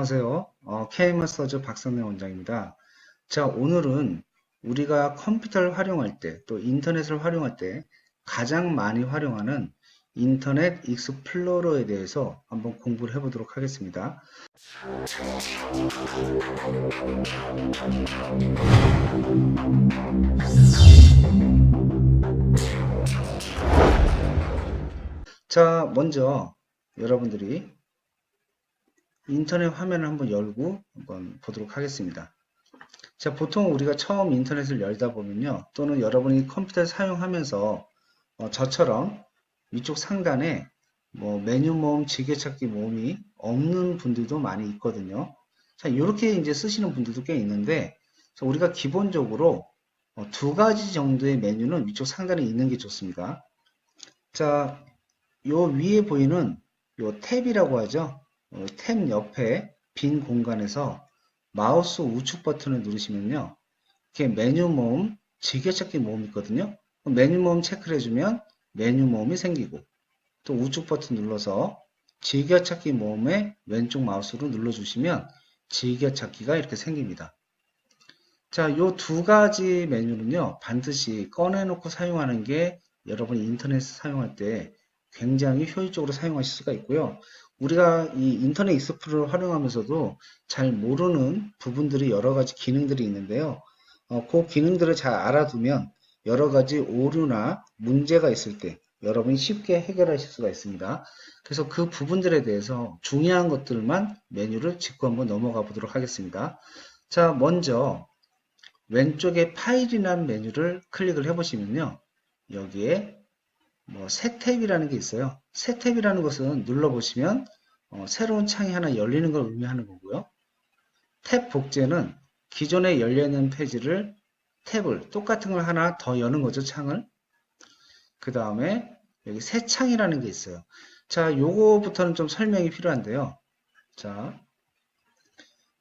안녕하세요. K마스터즈 박선래 원장입니다. 자, 오늘은 우리가 컴퓨터를 활용할 때, 또 인터넷을 활용할 때 가장 많이 활용하는 인터넷 익스플로러에 대해서 한번 공부를 해보도록 하겠습니다. 자, 먼저 여러분들이 인터넷 화면을 한번 열고 한번 보도록 하겠습니다. 자, 보통 우리가 처음 인터넷을 열다 보면요, 또는 여러분이 컴퓨터를 사용하면서 저처럼 위쪽 상단에 메뉴 모음, 지게찾기 모음이 없는 분들도 많이 있거든요. 자, 이렇게 이제 쓰시는 분들도 꽤 있는데, 자, 우리가 기본적으로 두 가지 정도의 메뉴는 위쪽 상단에 있는 게 좋습니다. 자, 요 위에 보이는 요 탭이라고 하죠. 탭 옆에 빈 공간에서 마우스 우측 버튼을 누르시면요, 이렇게 메뉴 모음, 즐겨찾기 모음이 있거든요. 메뉴 모음 체크를 해주면 메뉴 모음이 생기고, 또 우측 버튼 눌러서 즐겨찾기 모음에 왼쪽 마우스로 눌러주시면 즐겨찾기가 이렇게 생깁니다. 자, 요 두 가지 메뉴는요, 반드시 꺼내놓고 사용하는 게 여러분이 인터넷 사용할 때 굉장히 효율적으로 사용하실 수가 있고요. 우리가 이 인터넷 익스플로러를 활용하면서도 잘 모르는 부분들이 여러 가지 기능들이 있는데요. 그 기능들을 잘 알아두면 여러 가지 오류나 문제가 있을 때 여러분이 쉽게 해결하실 수가 있습니다. 그래서 그 부분들에 대해서 중요한 것들만 메뉴를 짚고 한번 넘어가 보도록 하겠습니다. 자, 먼저 왼쪽에 파일이라는 메뉴를 클릭을 해보시면요, 여기에 새 탭이라는 게 있어요. 새 탭이라는 것은 눌러보시면 새로운 창이 하나 열리는 걸 의미하는 거고요. 탭 복제는 기존에 열려있는 페이지를 탭을 똑같은 걸 하나 더 여는 거죠, 창을. 그 다음에 여기 새 창이라는 게 있어요. 자, 요거부터는 좀 설명이 필요한데요. 자,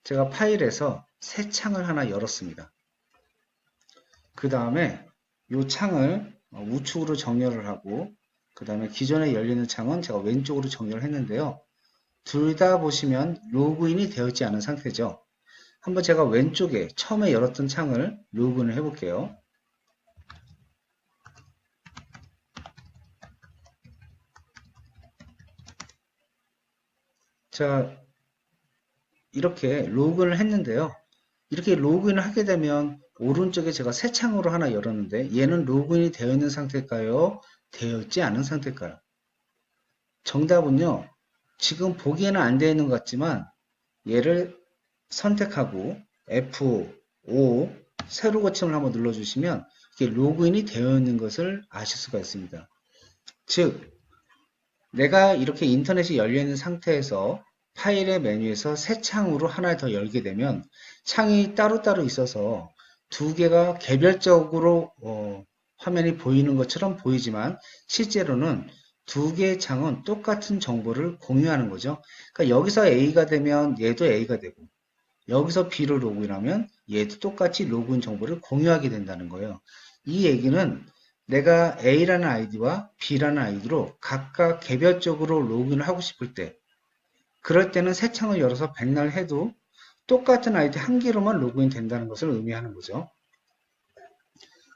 제가 파일에서 새 창을 하나 열었습니다. 그 다음에 요 창을 우측으로 정렬을 하고, 그 다음에 기존에 열리는 창은 제가 왼쪽으로 정렬을 했는데요. 둘 다 보시면 로그인이 되어 있지 않은 상태죠. 한번 제가 왼쪽에 처음에 열었던 창을 로그인을 해볼게요. 자, 이렇게 로그인을 했는데요. 이렇게 로그인을 하게 되면 오른쪽에 제가 새 창으로 하나 열었는데 얘는 로그인이 되어 있는 상태일까요? 되어 있지 않은 상태일까요? 정답은요, 지금 보기에는 안 되어 있는 것 같지만 얘를 선택하고 F5 새로 고침을 한번 눌러주시면 이게 로그인이 되어 있는 것을 아실 수가 있습니다. 즉, 내가 이렇게 인터넷이 열려 있는 상태에서 파일의 메뉴에서 새 창으로 하나 더 열게 되면 창이 따로따로 있어서 두 개가 개별적으로 화면이 보이는 것처럼 보이지만 실제로는 두 개의 창은 똑같은 정보를 공유하는 거죠. 그러니까 여기서 A가 되면 얘도 A가 되고, 여기서 B를 로그인하면 얘도 똑같이 로그인 정보를 공유하게 된다는 거예요. 이 얘기는 내가 A라는 아이디와 B라는 아이디로 각각 개별적으로 로그인을 하고 싶을 때, 그럴 때는 새 창을 열어서 백날 해도 똑같은 아이디 한 개로만 로그인 된다는 것을 의미하는 거죠.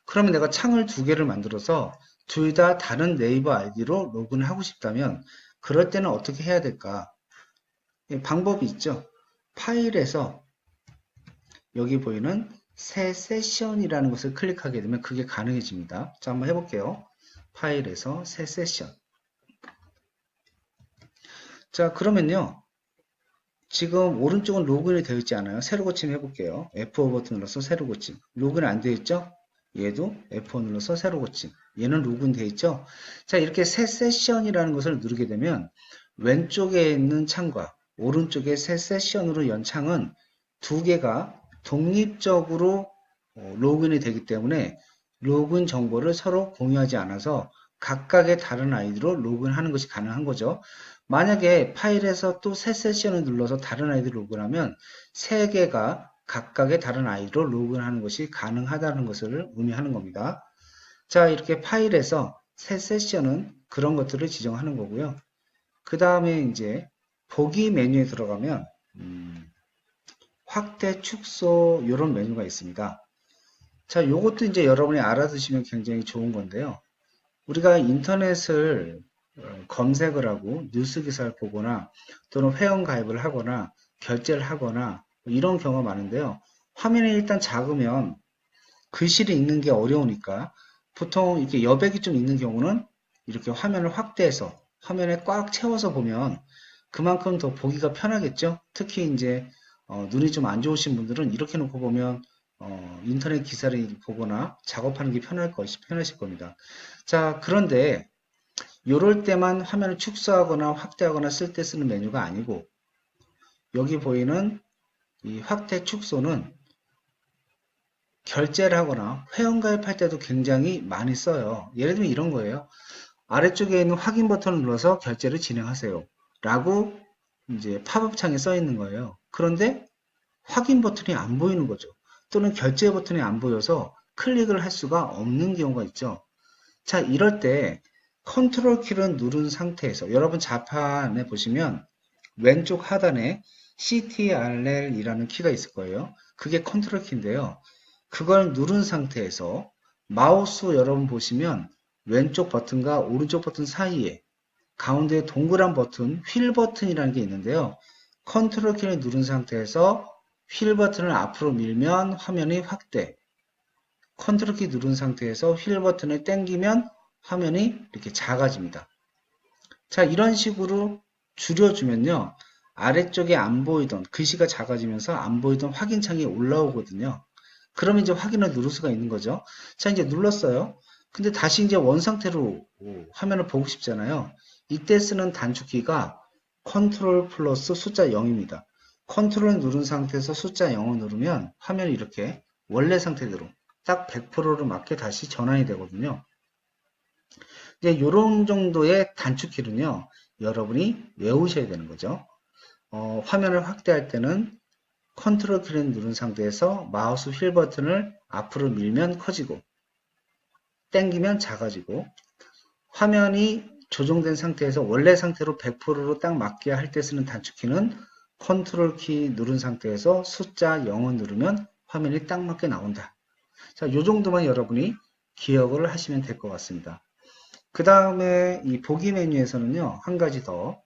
그러면 내가 창을 두 개를 만들어서 둘 다 다른 네이버 아이디로 로그인을 하고 싶다면 그럴 때는 어떻게 해야 될까? 방법이 있죠. 파일에서 여기 보이는 새 세션이라는 것을 클릭하게 되면 그게 가능해집니다. 자, 한번 해볼게요. 파일에서 새 세션. 자, 그러면요, 지금 오른쪽은 로그인이 되어 있지 않아요? 새로 고침 해볼게요. F5 버튼 눌러서 새로 고침. 로그인 안 되어 있죠? 얘도 F5 눌러서 새로 고침. 얘는 로그인 되어 있죠? 자, 이렇게 새 세션이라는 것을 누르게 되면 왼쪽에 있는 창과 오른쪽에 새 세션으로 연 창은 두 개가 독립적으로 로그인이 되기 때문에 로그인 정보를 서로 공유하지 않아서 각각의 다른 아이디로 로그인하는 것이 가능한 거죠. 만약에 파일에서 또 새 세션을 눌러서 다른 아이디로 로그인하면 세 개가 각각의 다른 아이디로 로그인하는 것이 가능하다는 것을 의미하는 겁니다. 자, 이렇게 파일에서 새 세션은 그런 것들을 지정하는 거고요. 그 다음에 이제 보기 메뉴에 들어가면 확대, 축소 이런 메뉴가 있습니다. 자, 요것도 이제 여러분이 알아두시면 굉장히 좋은 건데요. 우리가 인터넷을 검색을 하고 뉴스 기사를 보거나 또는 회원 가입을 하거나 결제를 하거나 이런 경우가 많은데요. 화면이 일단 작으면 글씨를 읽는 게 어려우니까 보통 이렇게 여백이 좀 있는 경우는 이렇게 화면을 확대해서 화면에 꽉 채워서 보면 그만큼 더 보기가 편하겠죠. 특히 이제 눈이 좀 안 좋으신 분들은 이렇게 놓고 보면 인터넷 기사를 보거나 작업하는 게 편하실 겁니다. 자, 그런데 이럴 때만 화면을 축소하거나 확대하거나 쓸 때 쓰는 메뉴가 아니고 여기 보이는 이 확대 축소는 결제를 하거나 회원가입할 때도 굉장히 많이 써요. 예를 들면 이런 거예요. 아래쪽에 있는 확인 버튼을 눌러서 결제를 진행하세요. 라고 이제 팝업 창에 써 있는 거예요. 그런데 확인 버튼이 안 보이는 거죠. 또는 결제 버튼이 안 보여서 클릭을 할 수가 없는 경우가 있죠. 자, 이럴 때 컨트롤 키를 누른 상태에서 여러분 자판에 보시면 왼쪽 하단에 CTRL이라는 키가 있을 거예요. 그게 컨트롤 키인데요. 그걸 누른 상태에서 마우스 여러분 보시면 왼쪽 버튼과 오른쪽 버튼 사이에 가운데 동그란 버튼, 휠 버튼이라는 게 있는데요. 컨트롤 키를 누른 상태에서 휠 버튼을 앞으로 밀면 화면이 확대. 컨트롤 키 누른 상태에서 휠 버튼을 당기면 화면이 이렇게 작아집니다. 자, 이런 식으로 줄여주면요. 아래쪽에 안 보이던 글씨가 작아지면서 안 보이던 확인창이 올라오거든요. 그러면 이제 확인을 누를 수가 있는 거죠. 자, 이제 눌렀어요. 근데 다시 이제 원 상태로 화면을 보고 싶잖아요. 이때 쓰는 단축키가 컨트롤 플러스 숫자 0입니다. 컨트롤 누른 상태에서 숫자 0을 누르면 화면이 이렇게 원래 상태대로 딱 100%로 맞게 다시 전환이 되거든요. 이제 이런 정도의 단축키는요, 여러분이 외우셔야 되는 거죠. 화면을 확대할 때는 컨트롤 키를 누른 상태에서 마우스 휠 버튼을 앞으로 밀면 커지고, 당기면 작아지고, 화면이 조정된 상태에서 원래 상태로 100%로 딱 맞게 할 때 쓰는 단축키는 컨트롤 키 누른 상태에서 숫자 0을 누르면 화면이 딱 맞게 나온다. 자, 요 정도만 여러분이 기억을 하시면 될 것 같습니다. 그 다음에 이 보기 메뉴에서는요, 한 가지 더,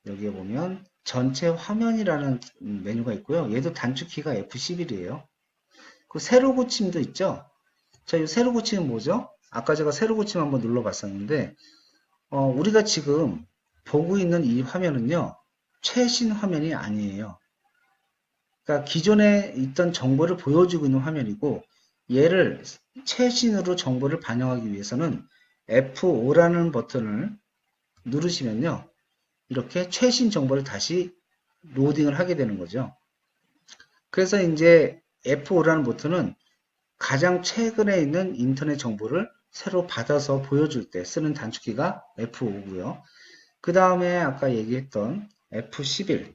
여기에 보면 전체 화면이라는 메뉴가 있고요. 얘도 단축키가 F11이에요. 그 세로 고침도 있죠. 자, 이 세로 고침은 뭐죠? 아까 제가 세로 고침 한번 눌러봤었는데, 우리가 지금 보고 있는 이 화면은요, 최신 화면이 아니에요. 그러니까 기존에 있던 정보를 보여주고 있는 화면이고, 얘를 최신으로 정보를 반영하기 위해서는 F5라는 버튼을 누르시면요, 이렇게 최신 정보를 다시 로딩을 하게 되는 거죠. 그래서 이제 F5라는 버튼은 가장 최근에 있는 인터넷 정보를 새로 받아서 보여줄 때 쓰는 단축키가 F5고요. 그 다음에 아까 얘기했던 F11.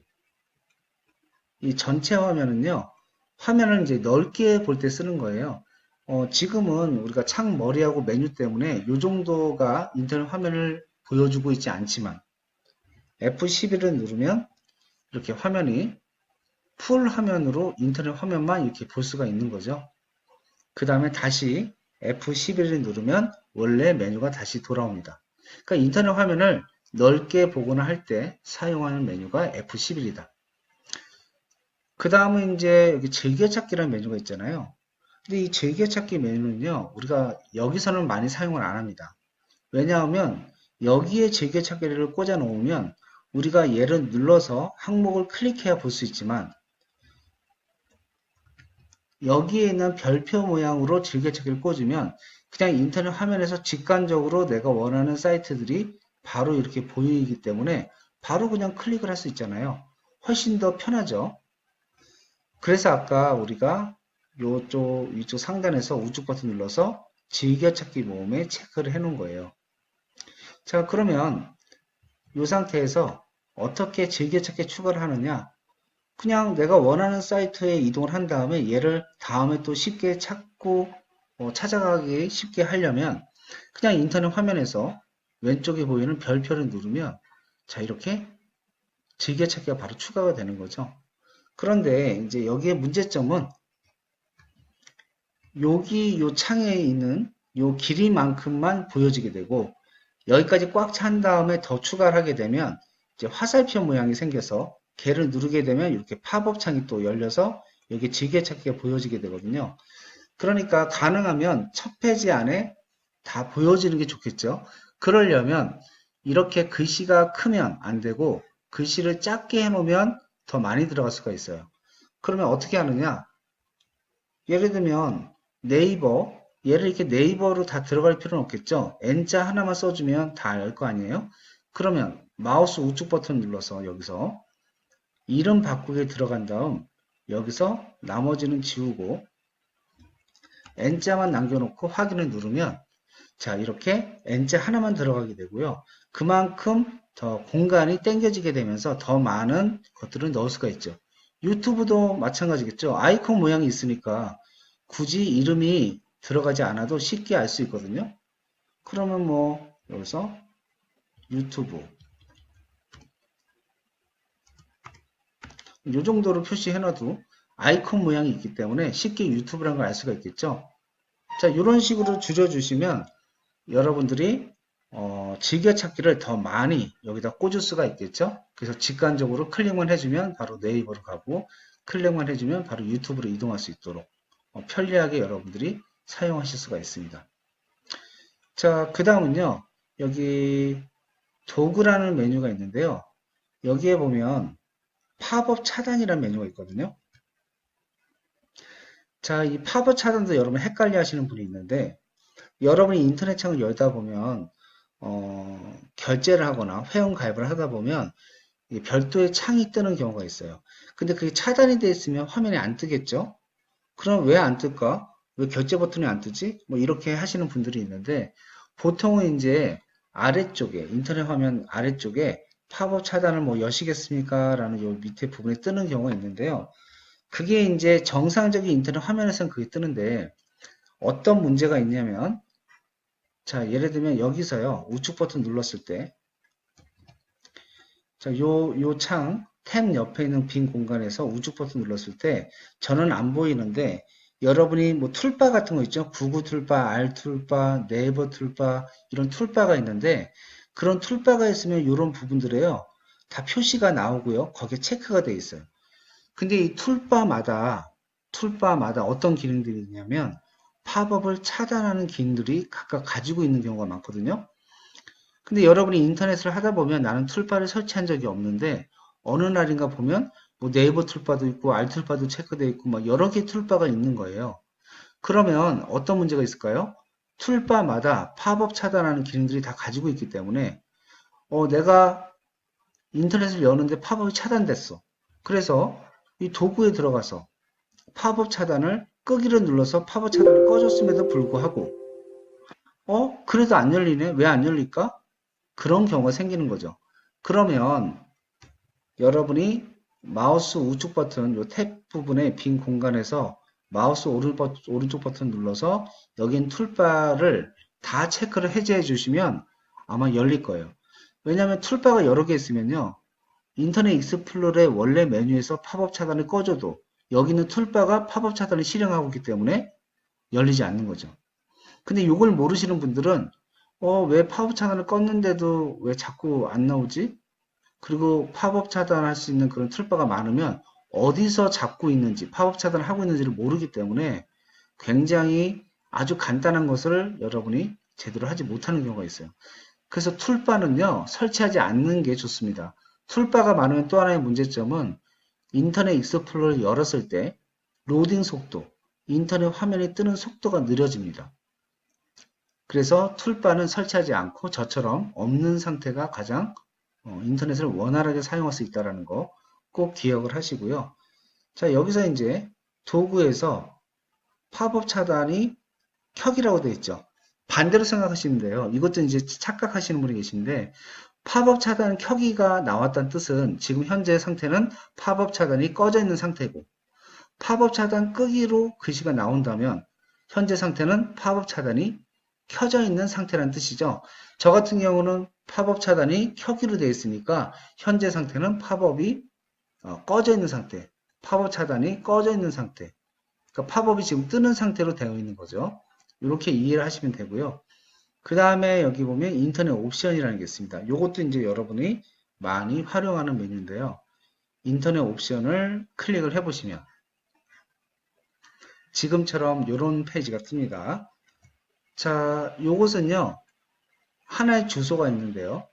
이 전체 화면은요, 화면을 이제 넓게 볼 때 쓰는 거예요. 지금은 우리가 창 머리하고 메뉴 때문에 이 정도가 인터넷 화면을 보여주고 있지 않지만 F11을 누르면 이렇게 화면이 풀 화면으로 인터넷 화면만 이렇게 볼 수가 있는 거죠. 그 다음에 다시 F11을 누르면 원래 메뉴가 다시 돌아옵니다. 그러니까 인터넷 화면을 넓게 보거나 할 때 사용하는 메뉴가 F11이다. 그 다음은 이제 여기 즐겨찾기라는 메뉴가 있잖아요. 근데 이 즐겨찾기 메뉴는요, 우리가 여기서는 많이 사용을 안 합니다. 왜냐하면 여기에 즐겨찾기를 꽂아 놓으면 우리가 얘를 눌러서 항목을 클릭해야 볼 수 있지만 여기에 있는 별표 모양으로 즐겨찾기를 꽂으면 그냥 인터넷 화면에서 직관적으로 내가 원하는 사이트들이 바로 이렇게 보이기 때문에 바로 그냥 클릭을 할 수 있잖아요. 훨씬 더 편하죠. 그래서 아까 우리가 위쪽 상단에서 우측 버튼 눌러서 즐겨찾기 모음에 체크를 해 놓은 거예요. 자, 그러면 이 상태에서 어떻게 즐겨찾기 추가를 하느냐? 그냥 내가 원하는 사이트에 이동을 한 다음에 얘를 다음에 또 쉽게 찾고 찾아가기 쉽게 하려면 그냥 인터넷 화면에서 왼쪽에 보이는 별표를 누르면 자, 이렇게 즐겨찾기가 바로 추가가 되는 거죠. 그런데 이제 여기에 문제점은 여기 요 창에 있는 요 길이만큼만 보여지게 되고 여기까지 꽉 찬 다음에 더 추가를 하게 되면 이제 화살표 모양이 생겨서 걔를 누르게 되면 이렇게 팝업 창이 또 열려서 여기 지게찾기가 보여지게 되거든요. 그러니까 가능하면 첫 페이지 안에 다 보여지는 게 좋겠죠. 그러려면 이렇게 글씨가 크면 안 되고 글씨를 작게 해놓으면 더 많이 들어갈 수가 있어요. 그러면 어떻게 하느냐? 예를 들면 네이버, 얘를 이렇게 네이버로 다 들어갈 필요는 없겠죠. N자 하나만 써주면 다 알 거 아니에요. 그러면 마우스 우측 버튼 눌러서 여기서 이름 바꾸기에 들어간 다음 여기서 나머지는 지우고 N자만 남겨놓고 확인을 누르면 자 이렇게 N자 하나만 들어가게 되고요. 그만큼 더 공간이 땡겨지게 되면서 더 많은 것들을 넣을 수가 있죠. 유튜브도 마찬가지겠죠. 아이콘 모양이 있으니까 굳이 이름이 들어가지 않아도 쉽게 알 수 있거든요. 그러면 뭐 여기서 유튜브 이 정도로 표시해놔도 아이콘 모양이 있기 때문에 쉽게 유튜브라는 걸 알 수가 있겠죠. 자 이런 식으로 줄여주시면 여러분들이 즐겨찾기를 더 많이 여기다 꽂을 수가 있겠죠. 그래서 직관적으로 클릭만 해주면 바로 네이버로 가고 클릭만 해주면 바로 유튜브로 이동할 수 있도록 편리하게 여러분들이 사용하실 수가 있습니다. 자, 그 다음은요. 여기 도구라는 메뉴가 있는데요. 여기에 보면 팝업 차단이라는 메뉴가 있거든요. 자, 이 팝업 차단도 여러분 헷갈려 하시는 분이 있는데 여러분이 인터넷 창을 열다 보면 결제를 하거나 회원 가입을 하다 보면 별도의 창이 뜨는 경우가 있어요. 근데 그게 차단이 되어 있으면 화면이 안 뜨겠죠? 그럼 왜 안 뜰까? 왜 결제 버튼이 안 뜨지? 뭐 이렇게 하시는 분들이 있는데 보통은 이제 아래쪽에 인터넷 화면 아래쪽에 팝업 차단을 뭐 여시겠습니까? 라는 요 밑에 부분에 뜨는 경우가 있는데요. 그게 이제 정상적인 인터넷 화면에서는 그게 뜨는데 어떤 문제가 있냐면 자 예를 들면 여기서요 우측 버튼 눌렀을 때 자, 요 창, 탭 옆에 있는 빈 공간에서 우측 버튼 눌렀을 때 저는 안 보이는데 여러분이 뭐 툴바 같은 거 있죠? 구글 툴바, 알 툴바, 네이버 툴바 이런 툴바가 있는데 그런 툴바가 있으면 이런 부분들에요. 다 표시가 나오고요. 거기에 체크가 되어 있어요. 근데 이 툴바마다 어떤 기능들이 있냐면 팝업을 차단하는 기능들이 각각 가지고 있는 경우가 많거든요. 근데 여러분이 인터넷을 하다 보면 나는 툴바를 설치한 적이 없는데 어느 날인가 보면 뭐 네이버 툴바도 있고 알 툴바도 체크되어 있고 막 여러 개 툴바가 있는 거예요. 그러면 어떤 문제가 있을까요? 툴바마다 팝업 차단하는 기능들이 다 가지고 있기 때문에 내가 인터넷을 여는데 팝업이 차단됐어. 그래서 이 도구에 들어가서 팝업 차단을 끄기를 눌러서 팝업 차단을 꺼줬음에도 불구하고 그래도 안 열리네? 왜 안 열릴까? 그런 경우가 생기는 거죠. 그러면 여러분이 마우스 우측 버튼 요 탭 부분의 빈 공간에서 마우스 오른쪽 버튼 눌러서 여긴 툴바를 다 체크를 해제해 주시면 아마 열릴 거예요. 왜냐하면 툴바가 여러 개 있으면요. 인터넷 익스플로러의 원래 메뉴에서 팝업 차단을 꺼줘도 여기는 툴바가 팝업 차단을 실행하고 있기 때문에 열리지 않는 거죠. 근데 이걸 모르시는 분들은 왜 팝업 차단을 껐는데도 왜 자꾸 안 나오지? 그리고 팝업 차단할 수 있는 그런 툴바가 많으면 어디서 잡고 있는지, 팝업 차단을 하고 있는지를 모르기 때문에 굉장히 아주 간단한 것을 여러분이 제대로 하지 못하는 경우가 있어요. 그래서 툴바는요, 설치하지 않는 게 좋습니다. 툴바가 많으면 또 하나의 문제점은 인터넷 익스플로러를 열었을 때 로딩 속도, 인터넷 화면이 뜨는 속도가 느려집니다. 그래서 툴바는 설치하지 않고 저처럼 없는 상태가 가장 인터넷을 원활하게 사용할 수 있다는 거 꼭 기억을 하시고요. 자, 여기서 이제 도구에서 팝업 차단이 켜기라고 되어 있죠. 반대로 생각하시면 돼요. 이것도 이제 착각하시는 분이 계신데 팝업 차단 켜기가 나왔다는 뜻은 지금 현재 상태는 팝업 차단이 꺼져 있는 상태고 팝업 차단 끄기로 글씨가 나온다면 현재 상태는 팝업 차단이 켜져 있는 상태라는 뜻이죠. 저 같은 경우는 팝업 차단이 켜기로 되어 있으니까 현재 상태는 팝업이 꺼져 있는 상태. 팝업 차단이 꺼져 있는 상태. 그러니까 팝업이 지금 뜨는 상태로 되어 있는 거죠. 이렇게 이해를 하시면 되고요. 그 다음에 여기 보면 인터넷 옵션이라는 게 있습니다. 이것도 이제 여러분이 많이 활용하는 메뉴인데요. 인터넷 옵션을 클릭을 해보시면 지금처럼 이런 페이지가 뜹니다. 자, 요것은요, 하나의 주소가 있는데요.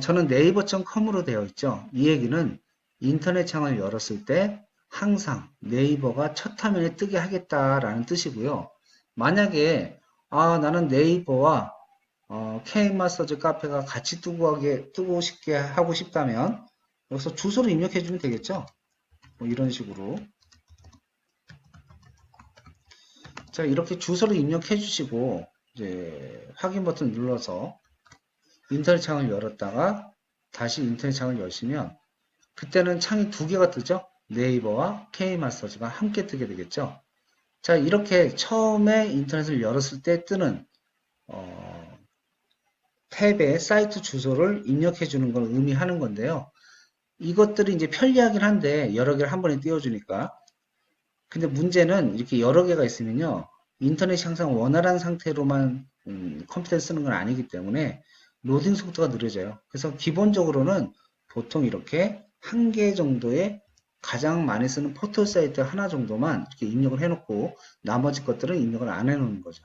저는 네이버.com으로 되어 있죠. 이 얘기는 인터넷 창을 열었을 때 항상 네이버가 첫 화면에 뜨게 하겠다라는 뜻이고요. 만약에 나는 네이버와 K마사지 카페가 같이 뜨고 싶게 하고 싶다면 여기서 주소를 입력해 주면 되겠죠. 뭐 이런 식으로. 자, 이렇게 주소를 입력해 주시고 이제 확인 버튼 눌러서 인터넷 창을 열었다가 다시 인터넷 창을 여시면 그때는 창이 두 개가 뜨죠. 네이버와 K마사지가 함께 뜨게 되겠죠. 자, 이렇게 처음에 인터넷을 열었을 때 뜨는 탭에 사이트 주소를 입력해 주는 걸 의미하는 건데요. 이것들이 이제 편리하긴 한데 여러 개를 한 번에 띄워주니까. 근데 문제는 이렇게 여러 개가 있으면요. 인터넷이 항상 원활한 상태로만 컴퓨터를 쓰는 건 아니기 때문에 로딩 속도가 느려져요. 그래서 기본적으로는 보통 이렇게 한 개 정도의 가장 많이 쓰는 포털 사이트 하나 정도만 이렇게 입력을 해놓고 나머지 것들은 입력을 안 해놓는 거죠.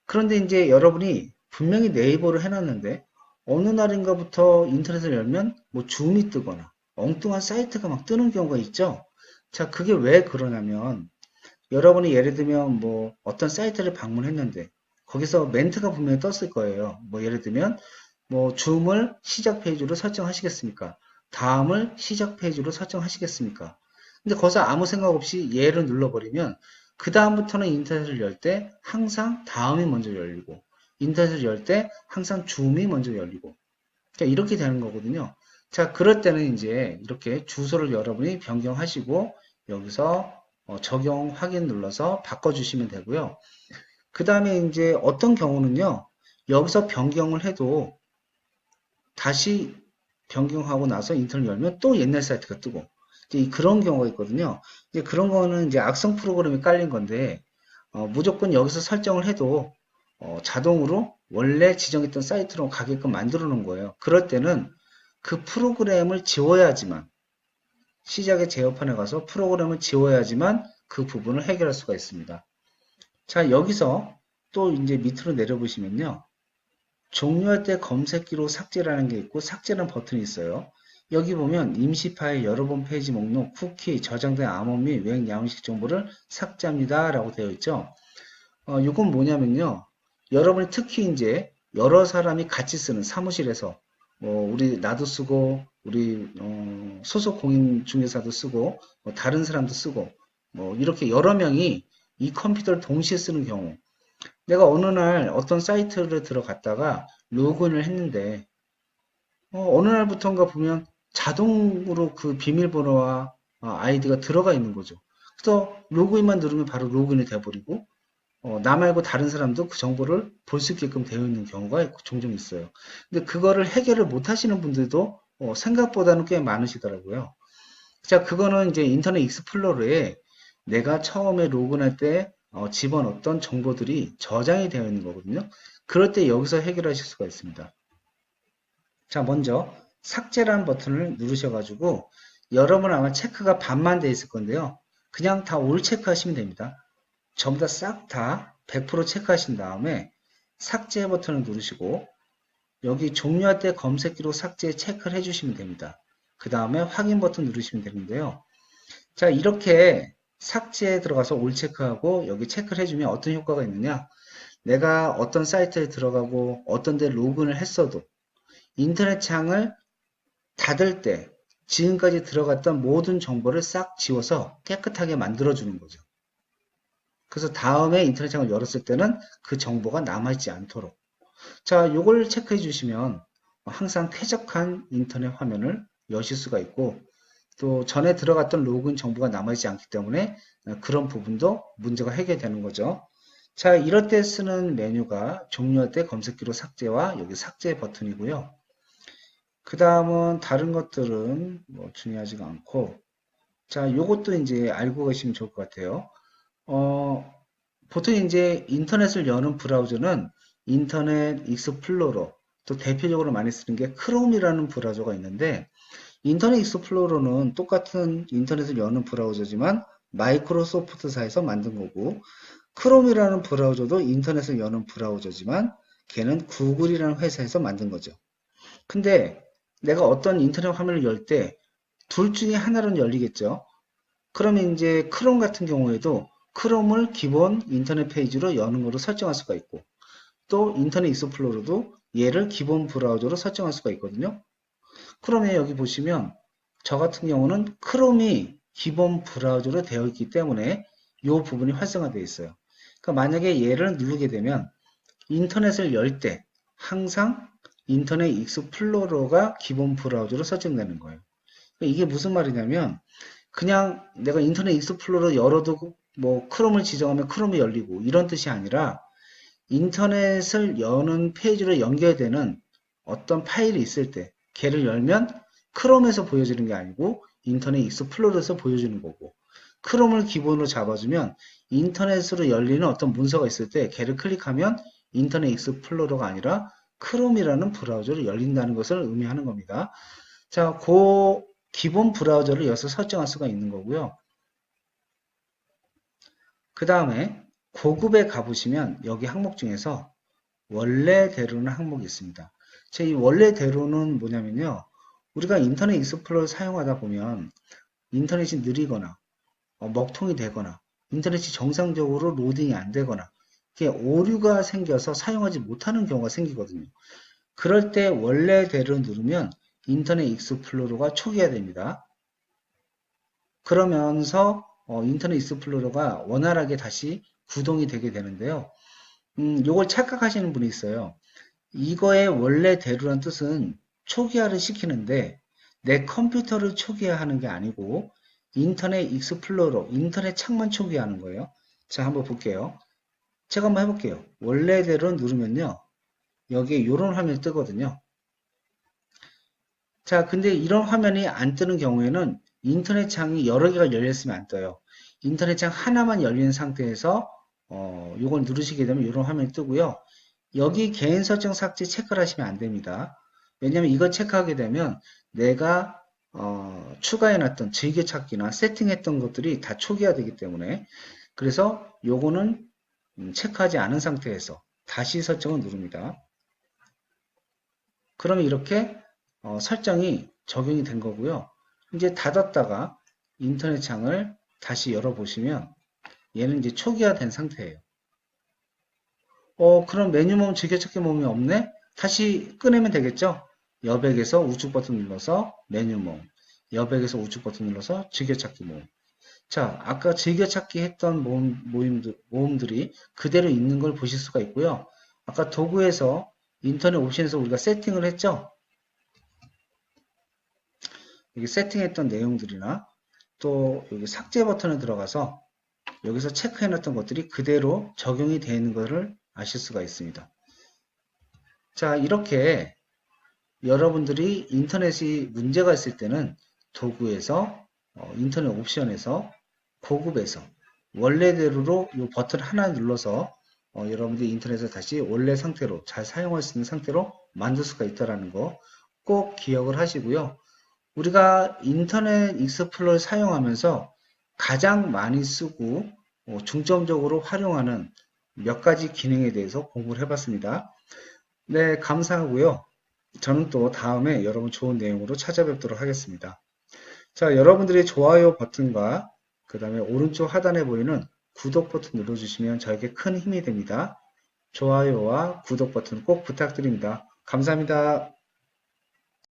그런데 이제 여러분이 분명히 네이버를 해놨는데 어느 날인가부터 인터넷을 열면 뭐 줌이 뜨거나 엉뚱한 사이트가 막 뜨는 경우가 있죠. 자, 그게 왜 그러냐면 여러분이 예를 들면 뭐 어떤 사이트를 방문했는데 거기서 멘트가 분명히 떴을 거예요. 뭐 예를 들면 뭐 줌을 시작 페이지로 설정하시겠습니까? 다음을 시작 페이지로 설정하시겠습니까? 근데 거기서 아무 생각 없이 얘를 눌러버리면 그 다음부터는 인터넷을 열 때 항상 다음이 먼저 열리고 인터넷을 열 때 항상 줌이 먼저 열리고 그러니까 이렇게 되는 거거든요. 자, 그럴 때는 이제 이렇게 주소를 여러분이 변경하시고 여기서 적용 확인 눌러서 바꿔주시면 되고요. 그 다음에 이제 어떤 경우는요, 여기서 변경을 해도 다시 변경하고 나서 인터넷 열면 또 옛날 사이트가 뜨고 이제 그런 경우가 있거든요. 이제 그런 거는 이제 악성 프로그램이 깔린 건데 무조건 여기서 설정을 해도 자동으로 원래 지정했던 사이트로 가게끔 만들어 놓은 거예요. 그럴 때는 그 프로그램을 지워야지만 시작의 제어판에 가서 프로그램을 지워야지만 그 부분을 해결할 수가 있습니다. 자, 여기서 또 이제 밑으로 내려보시면요. 종료할 때 검색기로 삭제라는 게 있고 삭제라는 버튼이 있어요. 여기 보면 임시 파일 여러 번 페이지 목록 쿠키 저장된 암호 및 외행 양식 정보를 삭제합니다 라고 되어 있죠. 이건 뭐냐면요. 여러분이 특히 이제 여러 사람이 같이 쓰는 사무실에서 우리 나도 쓰고 우리 소속 공인 중개사도 쓰고 다른 사람도 쓰고 이렇게 여러 명이 이 컴퓨터를 동시에 쓰는 경우 내가 어느 날 어떤 사이트를 들어갔다가 로그인을 했는데 어느 날부터인가 보면 자동으로 그 비밀번호와 아이디가 들어가 있는 거죠. 그래서 로그인만 누르면 바로 로그인이 돼버리고 나 말고 다른 사람도 그 정보를 볼 수 있게끔 되어 있는 경우가 종종 있어요. 근데 그거를 해결을 못 하시는 분들도 생각보다는 꽤 많으시더라고요. 자, 그거는 이제 인터넷 익스플로러에 내가 처음에 로그인할 때 집어넣었던 정보들이 저장이 되어 있는 거거든요. 그럴 때 여기서 해결하실 수가 있습니다. 자, 먼저 삭제라는 버튼을 누르셔가지고 여러분 아마 체크가 반만 돼 있을 건데요. 그냥 다 올 체크하시면 됩니다. 전부 다 싹 다 100% 체크하신 다음에 삭제 버튼을 누르시고 여기 종료할 때 검색기로 삭제 체크를 해주시면 됩니다. 그 다음에 확인 버튼 누르시면 되는데요. 자, 이렇게 삭제에 들어가서 올 체크하고 여기 체크를 해주면 어떤 효과가 있느냐? 내가 어떤 사이트에 들어가고 어떤 데 로그인을 했어도 인터넷 창을 닫을 때 지금까지 들어갔던 모든 정보를 싹 지워서 깨끗하게 만들어주는 거죠. 그래서 다음에 인터넷 창을 열었을 때는 그 정보가 남아있지 않도록. 자, 요걸 체크해 주시면 항상 쾌적한 인터넷 화면을 여실 수가 있고 또 전에 들어갔던 로그인 정보가 남아있지 않기 때문에 그런 부분도 문제가 해결되는 거죠. 자, 이럴 때 쓰는 메뉴가 종료할 때 검색기로 삭제와 여기 삭제 버튼이고요. 그 다음은 다른 것들은 뭐 중요하지가 않고 자, 요것도 이제 알고 계시면 좋을 것 같아요. 보통 이제 인터넷을 여는 브라우저는 인터넷 익스플로러, 또 대표적으로 많이 쓰는 게 크롬이라는 브라우저가 있는데, 인터넷 익스플로러는 똑같은 인터넷을 여는 브라우저지만 마이크로소프트사에서 만든 거고, 크롬이라는 브라우저도 인터넷을 여는 브라우저지만 걔는 구글이라는 회사에서 만든 거죠. 근데 내가 어떤 인터넷 화면을 열 때 둘 중에 하나는 열리겠죠. 그러면 이제 크롬 같은 경우에도 크롬을 기본 인터넷 페이지로 여는 거로 설정할 수가 있고, 또 인터넷 익스플로러도 얘를 기본 브라우저로 설정할 수가 있거든요. 그러면 여기 보시면 저 같은 경우는 크롬이 기본 브라우저로 되어 있기 때문에 이 부분이 활성화되어 있어요. 그러니까 만약에 얘를 누르게 되면 인터넷을 열 때 항상 인터넷 익스플로러가 기본 브라우저로 설정되는 거예요. 그러니까 이게 무슨 말이냐면 그냥 내가 인터넷 익스플로러 열어도 뭐 크롬을 지정하면 크롬이 열리고 이런 뜻이 아니라 인터넷을 여는 페이지로 연결되는 어떤 파일이 있을 때 걔를 열면 크롬에서 보여지는 게 아니고 인터넷 익스플로러에서 보여주는 거고, 크롬을 기본으로 잡아주면 인터넷으로 열리는 어떤 문서가 있을 때 걔를 클릭하면 인터넷 익스플로러가 아니라 크롬이라는 브라우저로 열린다는 것을 의미하는 겁니다. 자, 그 기본 브라우저를 여기서 설정할 수가 있는 거고요. 그 다음에 고급에 가보시면 여기 항목 중에서 원래대로는 항목이 있습니다. 제 이 원래대로는 뭐냐면요. 우리가 인터넷 익스플로러를 사용하다 보면 인터넷이 느리거나 먹통이 되거나 인터넷이 정상적으로 로딩이 안 되거나 오류가 생겨서 사용하지 못하는 경우가 생기거든요. 그럴 때 원래대로 누르면 인터넷 익스플로러가 초기화됩니다. 그러면서 인터넷 익스플로러가 원활하게 다시 구동이 되게 되는데요. 요걸 착각하시는 분이 있어요. 이거의 원래대로란 뜻은 초기화를 시키는데 내 컴퓨터를 초기화하는 게 아니고 인터넷 익스플로러, 인터넷 창만 초기화하는 거예요. 자, 한번 볼게요. 제가 한번 해볼게요. 원래대로 누르면요. 여기에 이런 화면이 뜨거든요. 자, 근데 이런 화면이 안 뜨는 경우에는 인터넷 창이 여러 개가 열렸으면 안 떠요. 인터넷 창 하나만 열린 상태에서 이걸 누르시게 되면 이런 화면이 뜨고요. 여기 개인 설정 삭제 체크를 하시면 안 됩니다. 왜냐면 이거 체크하게 되면 내가 추가해놨던 즐겨찾기나 세팅했던 것들이 다 초기화되기 때문에, 그래서 요거는 체크하지 않은 상태에서 다시 설정을 누릅니다. 그러면 이렇게 설정이 적용이 된 거고요. 이제 닫았다가 인터넷 창을 다시 열어보시면 얘는 이제 초기화된 상태예요. 그럼 메뉴 즐겨찾기 모음이 없네? 다시 꺼내면 되겠죠? 여백에서 우측 버튼 눌러서 메뉴 모음, 여백에서 우측 버튼 눌러서 즐겨찾기 모음. 자, 아까 즐겨찾기 했던 모음들이 그대로 있는 걸 보실 수가 있고요. 아까 도구에서 인터넷 옵션에서 우리가 세팅을 했죠? 여기 세팅했던 내용들이나 또 여기 삭제 버튼에 들어가서 여기서 체크해놨던 것들이 그대로 적용이 되어 있는 것을 아실 수가 있습니다. 자, 이렇게 여러분들이 인터넷이 문제가 있을 때는 도구에서 인터넷 옵션에서 고급에서 원래대로로 이 버튼 하나 눌러서 여러분들이 인터넷을 다시 원래 상태로 잘 사용할 수 있는 상태로 만들 수가 있다는 거 꼭 기억을 하시고요. 우리가 인터넷 익스플로러를 사용하면서 가장 많이 쓰고 중점적으로 활용하는 몇 가지 기능에 대해서 공부를 해봤습니다. 네, 감사하고요. 저는 또 다음에 여러분 좋은 내용으로 찾아뵙도록 하겠습니다. 자, 여러분들의 좋아요 버튼과 그 다음에 오른쪽 하단에 보이는 구독 버튼 눌러주시면 저에게 큰 힘이 됩니다. 좋아요와 구독 버튼 꼭 부탁드립니다. 감사합니다.